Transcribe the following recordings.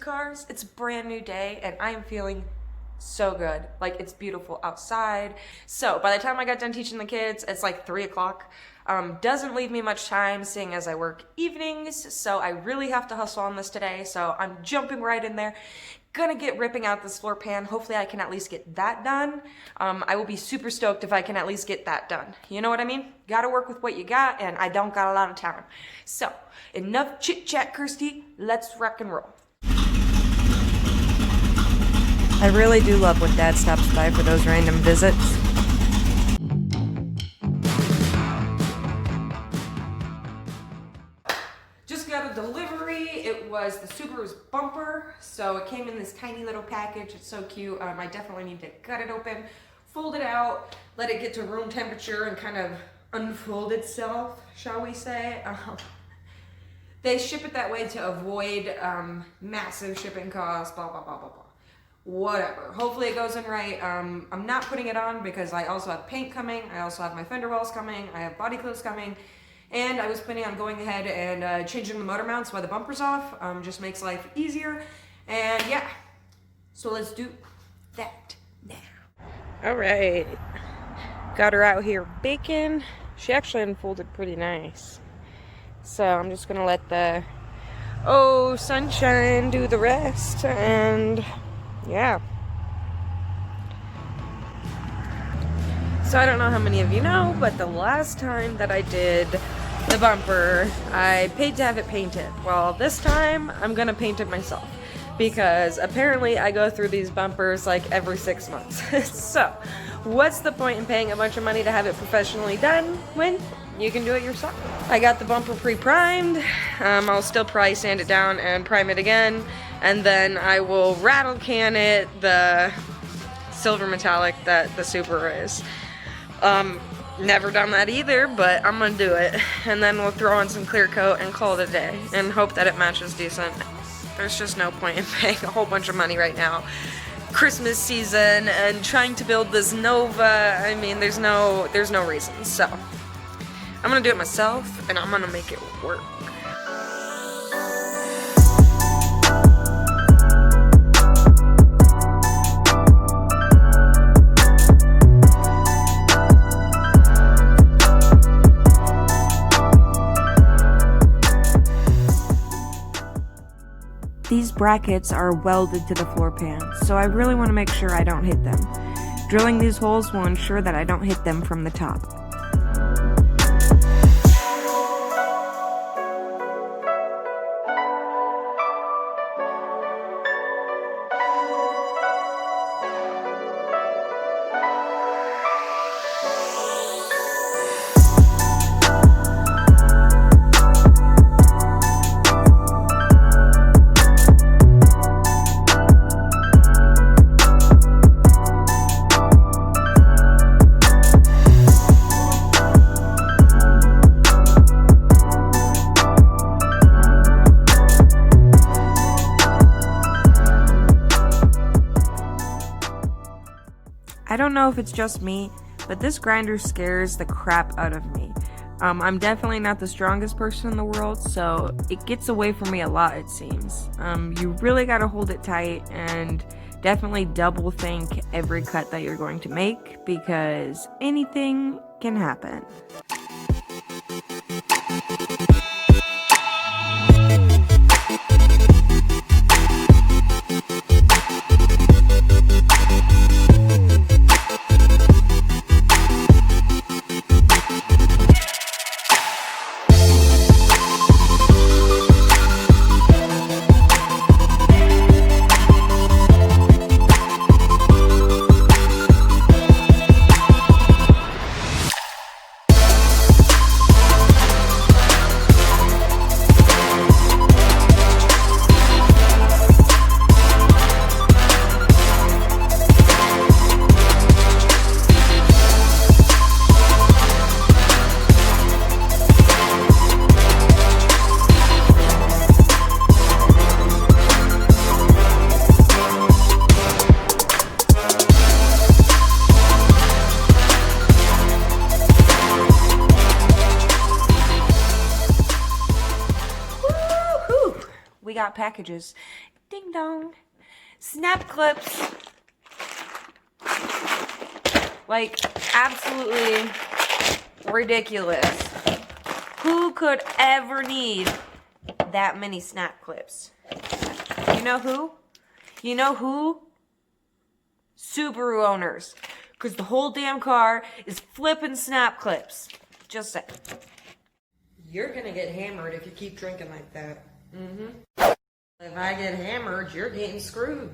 Kirsties'Karz. It's a brand new day and I am feeling so good. Like, it's beautiful outside. So by the time I got done teaching the kids, it's like 3 o'clock. Doesn't leave me much time seeing as I work evenings, so I really have to hustle on this today. So I'm jumping right in there. Gonna get ripping out this floor pan. Hopefully I can at least get that done. I will be super stoked if I can at least get that done. You know what I mean? Gotta work with what you got, and I don't got a lot of time. So, enough chit chat, Kirstie. Let's rock and roll. I really do love when Dad stops by for those random visits. Got a delivery. It was the Subaru's bumper, so it came in this tiny little package. It's so cute. I definitely need to cut it open, fold it out, let it get to room temperature and kind of unfold itself, shall we say. They ship it that way to avoid massive shipping costs, blah blah blah blah blah. Whatever. Hopefully it goes in right. I'm not putting it on because I also have paint coming, I also have my fender wells coming, I have body clothes coming. And I was planning on going ahead and changing the motor mounts while the bumper's off. Just makes life easier. And yeah, so let's do that now. All right, got her out here baking. She actually unfolded pretty nice. So I'm just gonna let the sunshine do the rest. And yeah. So I don't know how many of you know, but the last time that I did the bumper, I paid to have it painted. Well, this time I'm gonna paint it myself because apparently I go through these bumpers like every 6 months. So what's the point in paying a bunch of money to have it professionally done when you can do it yourself? I got the bumper pre-primed. I'll still probably sand it down and prime it again, and then I will rattle can it the silver metallic that the Subaru is. Never done that either, but I'm gonna do it. And then we'll throw on some clear coat and call it a day and hope that it matches decent. There's just no point in paying a whole bunch of money right now. Christmas season and trying to build this Nova, I mean, there's no reason. So I'm gonna do it myself and I'm gonna make it work. These brackets are welded to the floor pan, so I really want to make sure I don't hit them. Drilling these holes will ensure that I don't hit them from the top. I don't know if it's just me, but this grinder scares the crap out of me. I'm definitely not the strongest person in the world, so it gets away from me a lot, it seems. You really gotta hold it tight and definitely double think every cut that you're going to make because anything can happen. We got packages. Ding dong. Snap clips. Like, absolutely ridiculous. Who could ever need that many snap clips? You know who? You know who? Subaru owners. Because the whole damn car is flipping snap clips. Just saying. You're gonna get hammered if you keep drinking like that. If I get hammered, you're getting screwed.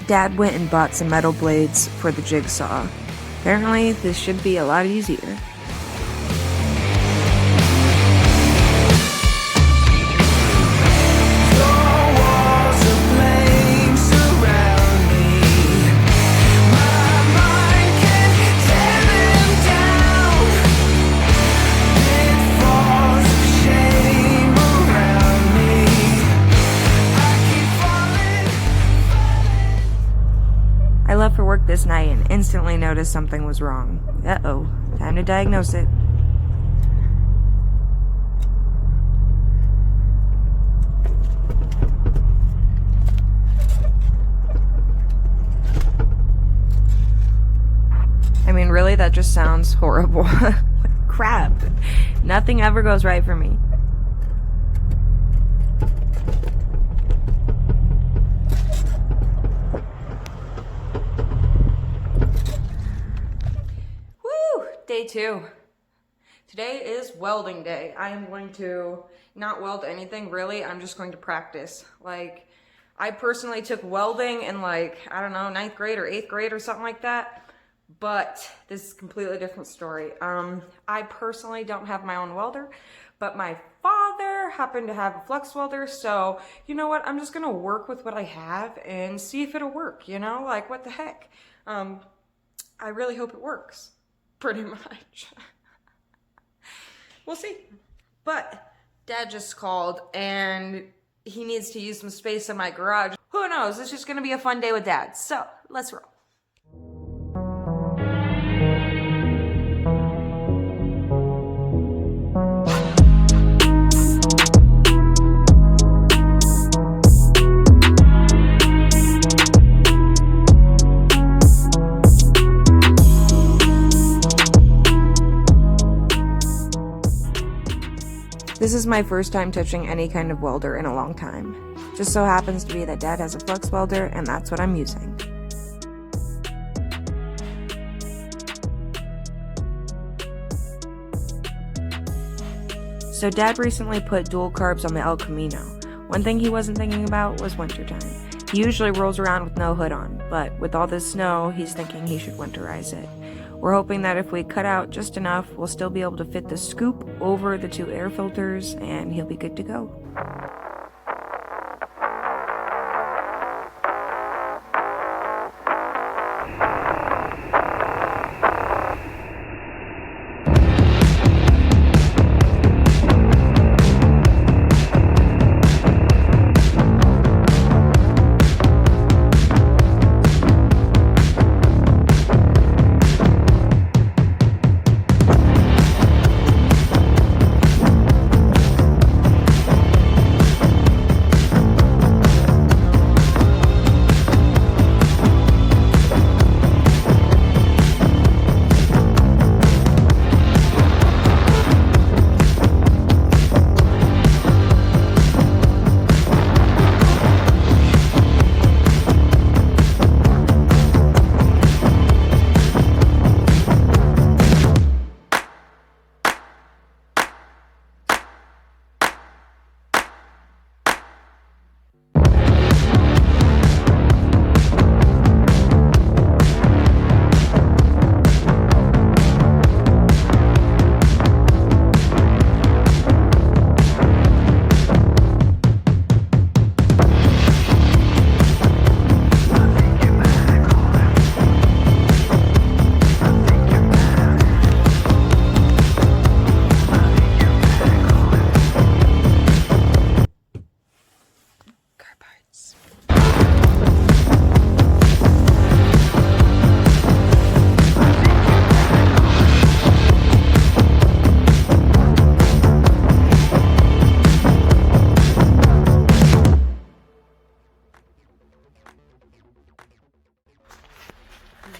Dad went and bought some metal blades for the jigsaw. Apparently, this should be a lot easier. I left for work this night and instantly noticed something was wrong. Uh-oh, time to diagnose it. I mean, really, that just sounds horrible. Crap. Nothing ever goes right for me. Day 2. Today is welding day. I am going to not weld anything really. I'm just going to practice. Like, I personally took welding in like, I don't know, 9th grade or 8th grade or something like that. But this is a completely different story. I personally don't have my own welder, but my father happened to have a flux welder. So, you know what? I'm just going to work with what I have and see if it'll work, you know? Like, what the heck? I really hope it works. Pretty much. We'll see. But Dad just called and he needs to use some space in my garage. Who knows? It's just going to be a fun day with Dad. So let's roll. This is my first time touching any kind of welder in a long time. Just so happens to be that Dad has a flux welder and that's what I'm using. So Dad recently put dual carbs on the El Camino. One thing he wasn't thinking about was wintertime. He usually rolls around with no hood on, but with all this snow, he's thinking he should winterize it. We're hoping that if we cut out just enough, we'll still be able to fit the scoop over the 2 air filters and he'll be good to go.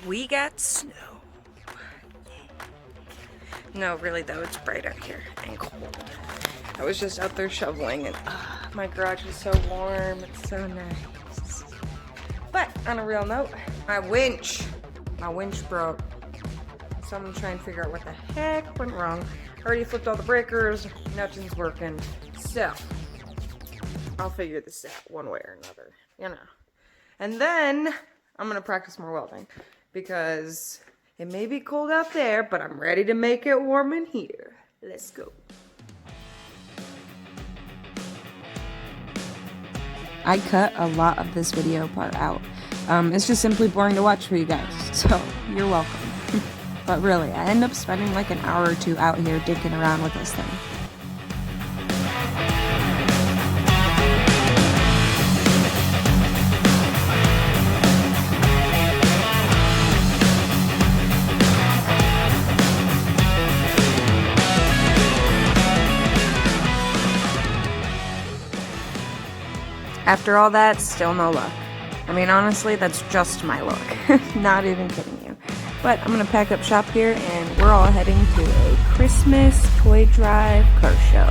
We got snow. No, really though, it's bright out here and cold. I was just out there shoveling and my garage is so warm. It's so nice. But on a real note, my winch broke. So I'm gonna try and figure out what the heck went wrong. Already flipped all the breakers, nothing's working. So I'll figure this out one way or another, you know. And then I'm gonna practice more welding because it may be cold out there, but I'm ready to make it warm in here. Let's go. I cut a lot of this video part out. It's just simply boring to watch for you guys, so you're welcome. But really, I end up spending like an hour or two out here digging around with this thing. After all that, still no luck. I mean, honestly, that's just my luck. Not even kidding you. But I'm gonna pack up shop here and we're all heading to a Christmas toy drive car show.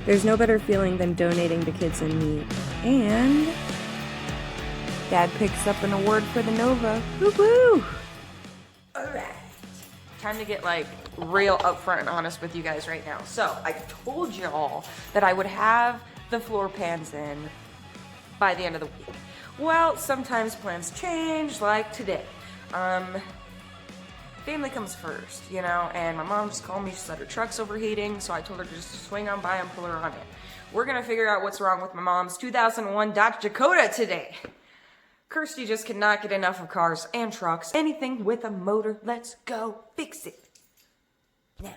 There's no better feeling than donating to kids in need. And Dad picks up an award for the Nova. Woo-woo! Alright. Time to get like real upfront and honest with you guys right now. So I told y'all that I would have the floor pans in by the end of the week. Well, sometimes plans change, like today. Family comes first, you know, and my mom just called me, she said her truck's overheating, so I told her to just swing on by and pull her on it. We're gonna figure out what's wrong with my mom's 2001 Dodge Dakota today. Kirstie just cannot get enough of cars and trucks. Anything with a motor, let's go fix it. Now.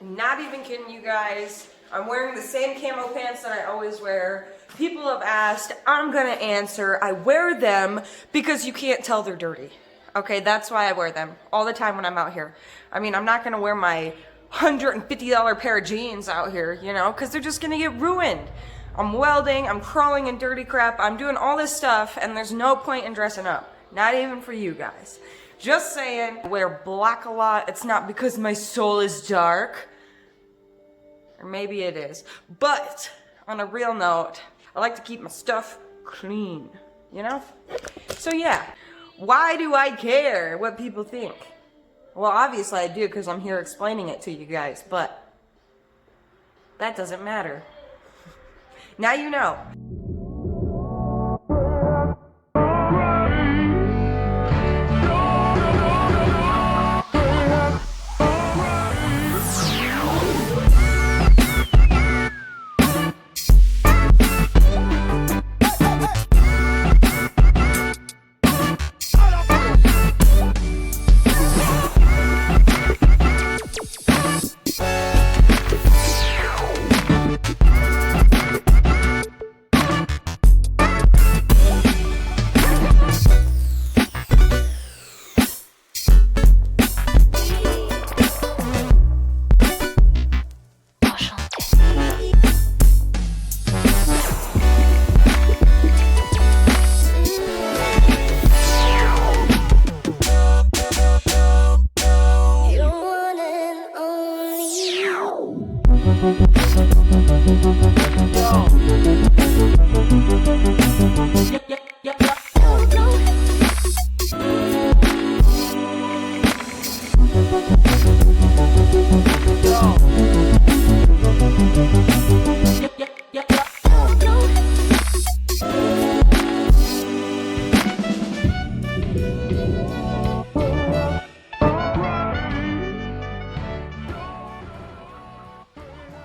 Not even kidding you guys. I'm wearing the same camo pants that I always wear. People have asked, I'm gonna answer. I wear them because you can't tell they're dirty. Okay, that's why I wear them all the time when I'm out here. I mean, I'm not gonna wear my $150 pair of jeans out here, you know, because they're just gonna get ruined. I'm welding, I'm crawling in dirty crap, I'm doing all this stuff, and there's no point in dressing up. Not even for you guys. Just saying, I wear black a lot. It's not because my soul is dark. Or maybe it is. But, on a real note, I like to keep my stuff clean, you know? So yeah, why do I care what people think? Well, obviously I do because I'm here explaining it to you guys, but that doesn't matter. Now you know.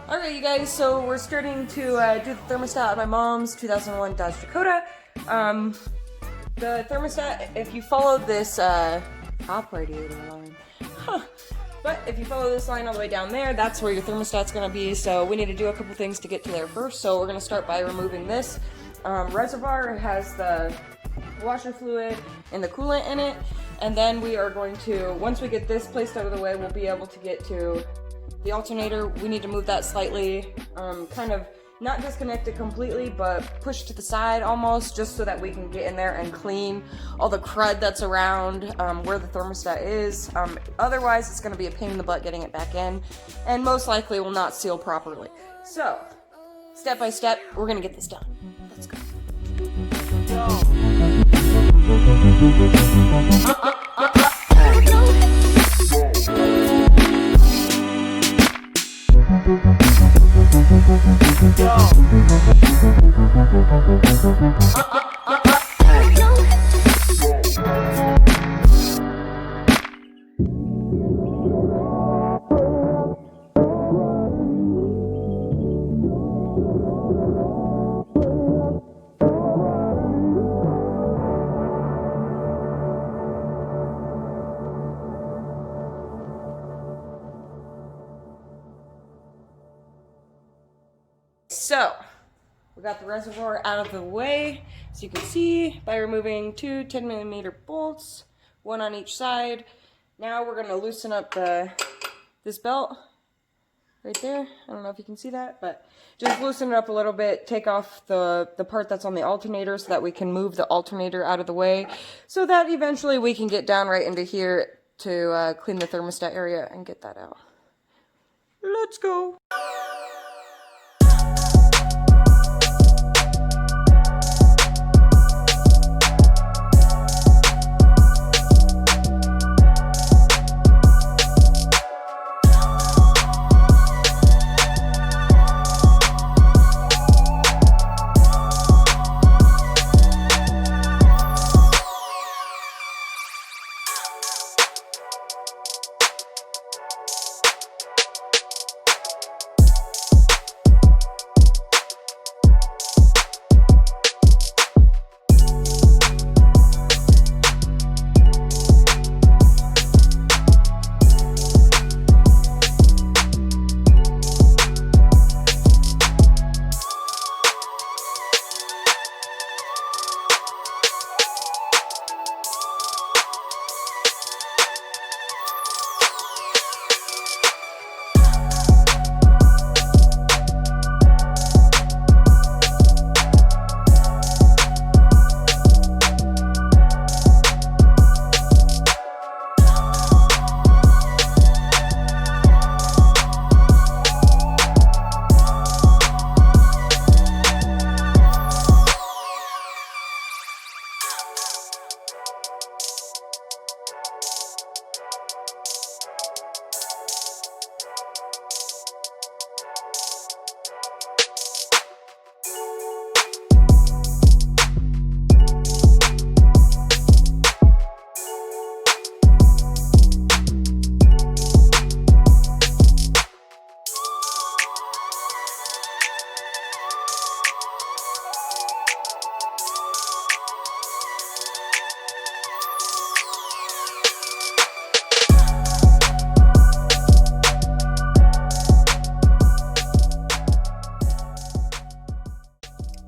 Alright you guys, so we're starting to do the thermostat on my mom's 2001 Dodge Dakota. The thermostat, if you follow this top radiator line, but if you follow this line all the way down there, that's where your thermostat's going to be. So we need to do a couple things to get to there first. So we're going to start by removing this reservoir. It has the washer fluid and the coolant in it. And then we are going to, once we get this placed out of the way, we'll be able to get to the alternator. We need to move that slightly, kind of not disconnect it completely, but push to the side almost, just so that we can get in there and clean all the crud that's around where the thermostat is. Otherwise, it's going to be a pain in the butt getting it back in, and most likely will not seal properly. So, step by step, we're going to get this done. Let's go. So, we got the reservoir out of the way, as you can see, by removing two 10mm bolts, one on each side. Now we're going to loosen up this belt right there. I don't know if you can see that, but just loosen it up a little bit, take off the part that's on the alternator so that we can move the alternator out of the way, so that eventually we can get down right into here to clean the thermostat area and get that out. Let's go!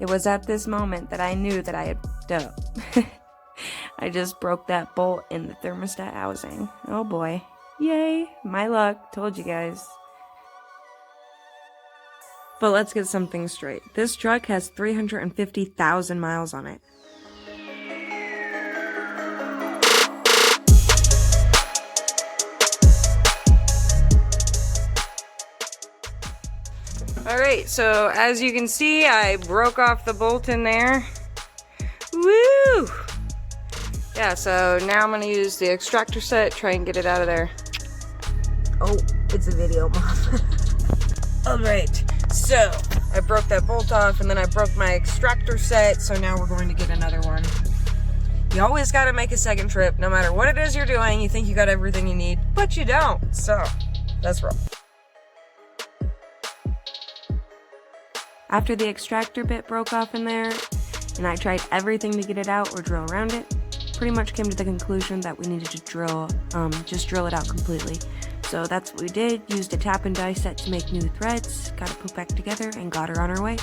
It was at this moment that I knew that I had fucked up. I just broke that bolt in the thermostat housing. Oh boy. Yay, my luck. Told you guys. But let's get something straight. This truck has 350,000 miles on it. Alright, so as you can see, I broke off the bolt in there. Woo! Yeah, so now I'm going to use the extractor set, try and get it out of there. Oh, it's a video, Mom. Alright, so I broke that bolt off and then I broke my extractor set, so now we're going to get another one. You always got to make a second trip, no matter what it is you're doing. You think you got everything you need, but you don't, so that's wrong. After the extractor bit broke off in there, and I tried everything to get it out or drill around it, pretty much came to the conclusion that we needed to just drill it out completely. So that's what we did, used a tap and die set to make new threads, got it put back together, and got her on her way.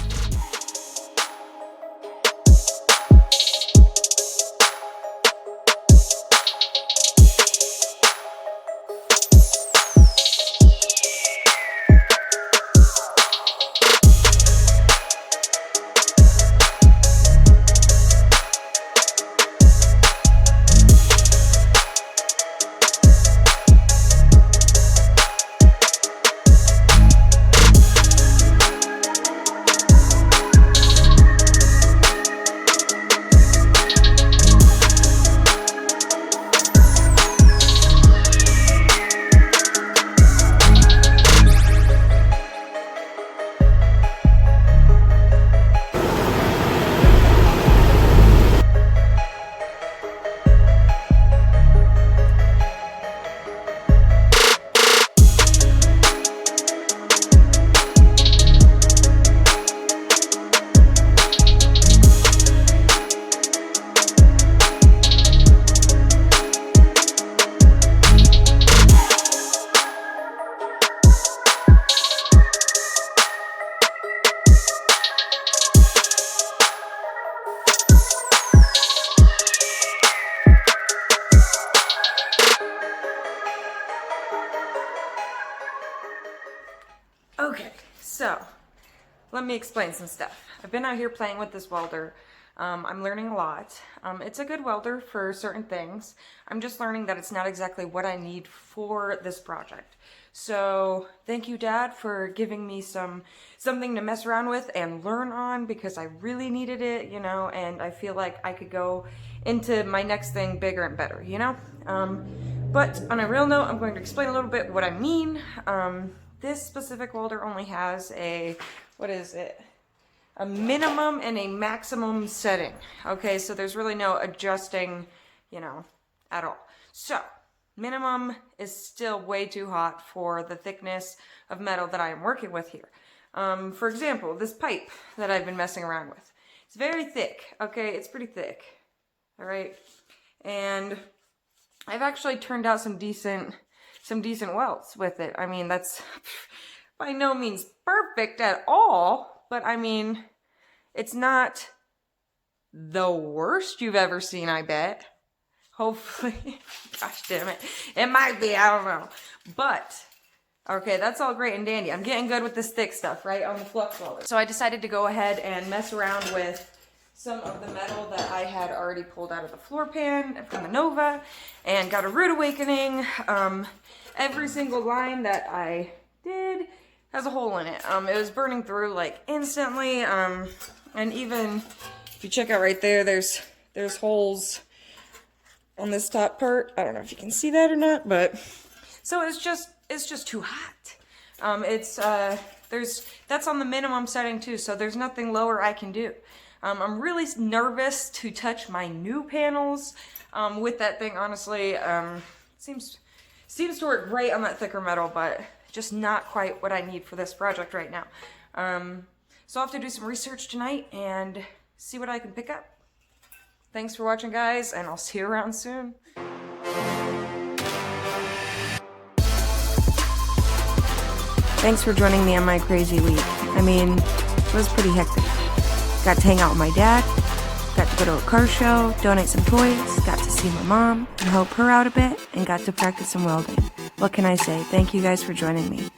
let me explain some stuff. I've been out here playing with this welder. I'm learning a lot. It's a good welder for certain things. I'm just learning that it's not exactly what I need for this project. So thank you, Dad, for giving me something to mess around with and learn on, because I really needed it, you know, and I feel like I could go into my next thing bigger and better, you know? But on a real note, I'm going to explain a little bit what I mean. This specific welder only has a, what is it? A minimum and a maximum setting. Okay, so there's really no adjusting, you know, at all. So, minimum is still way too hot for the thickness of metal that I am working with here. For example, this pipe that I've been messing around with. It's very thick, okay? It's pretty thick, all right? And I've actually turned out some decent welds with it. I mean, that's by no means perfect at all, but I mean, it's not the worst you've ever seen, I bet. Hopefully. Gosh damn it. It might be, I don't know. But, okay, that's all great and dandy. I'm getting good with this thick stuff, right, on the flux welder. So I decided to go ahead and mess around with some of the metal that I had already pulled out of the floor pan from the Nova, and got a rude awakening. Every single line that I did has a hole in it. It was burning through like instantly, and even if you check out right there, there's holes on this top part. I don't know if you can see that or not, but so it's just too hot. That's on the minimum setting too, so there's nothing lower I can do. I'm really nervous to touch my new panels with that thing, honestly. Seems to work great on that thicker metal, but just not quite what I need for this project right now. So I'll have to do some research tonight and see what I can pick up. Thanks for watching, guys, and I'll see you around soon. Thanks for joining me on my crazy week. I mean, it was pretty hectic. Got to hang out with my dad, got to go to a car show, donate some toys, got to see my mom and help her out a bit, and got to practice some welding. What can I say? Thank you guys for joining me.